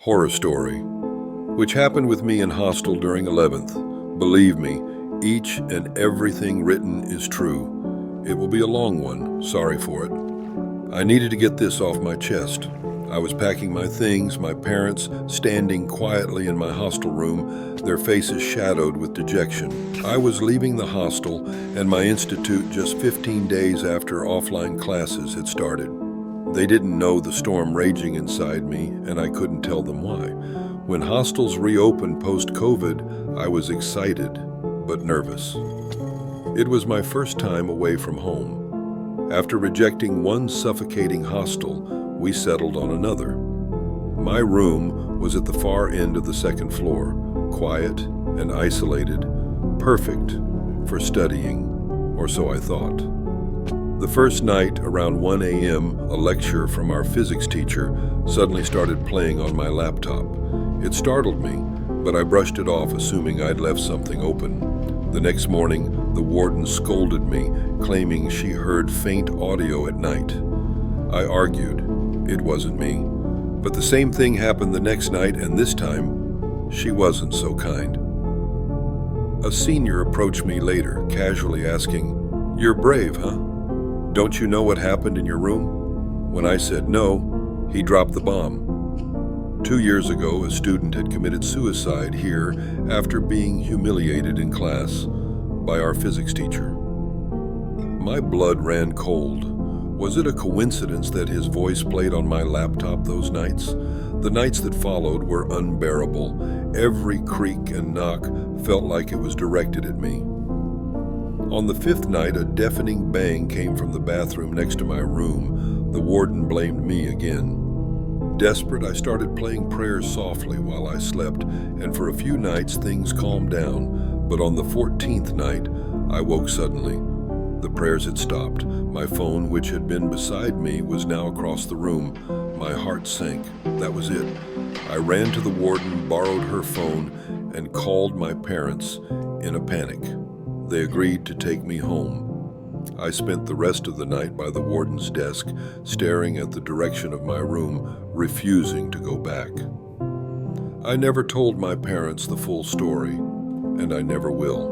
horror story, which happened with me in hostel during 11th. Believe me, each and everything written is true. It will be a long one, sorry for it. I needed to get this off my chest. I was packing my things, my parents standing quietly in my hostel room, their faces shadowed with dejection. I was leaving the hostel and my institute just 15 days after offline classes had started. They didn't know the storm raging inside me, and I couldn't tell them why. When hostels reopened post-COVID, I was excited, but nervous. It was my first time away from home. After rejecting one suffocating hostel, we settled on another. My room was at the far end of the second floor, quiet and isolated, perfect for studying, or so I thought. The first night, around 1 a.m., a lecture from our physics teacher suddenly started playing on my laptop. It startled me, but I brushed it off, assuming I'd left something open. The next morning, the warden scolded me, claiming she heard faint audio at night. I argued. It wasn't me. But the same thing happened the next night, and this time, she wasn't so kind. A senior approached me later, casually asking, "You're brave, huh? Don't you know what happened in your room?" When I said no, he dropped the bomb. 2 years ago, a student had committed suicide here after being humiliated in class by our physics teacher. My blood ran cold. Was it a coincidence that his voice played on my laptop those nights? The nights that followed were unbearable. Every creak and knock felt like it was directed at me. On the 5th night, a deafening bang came from the bathroom next to my room. The warden blamed me again. Desperate, I started playing prayers softly while I slept, and for a few nights things calmed down. But on the 14th night, I woke suddenly. The prayers had stopped. My phone, which had been beside me, was now across the room. My heart sank. That was it. I ran to the warden, borrowed her phone, and called my parents in a panic. They agreed to take me home. I spent the rest of the night by the warden's desk, staring at the direction of my room, refusing to go back. I never told my parents the full story, and I never will.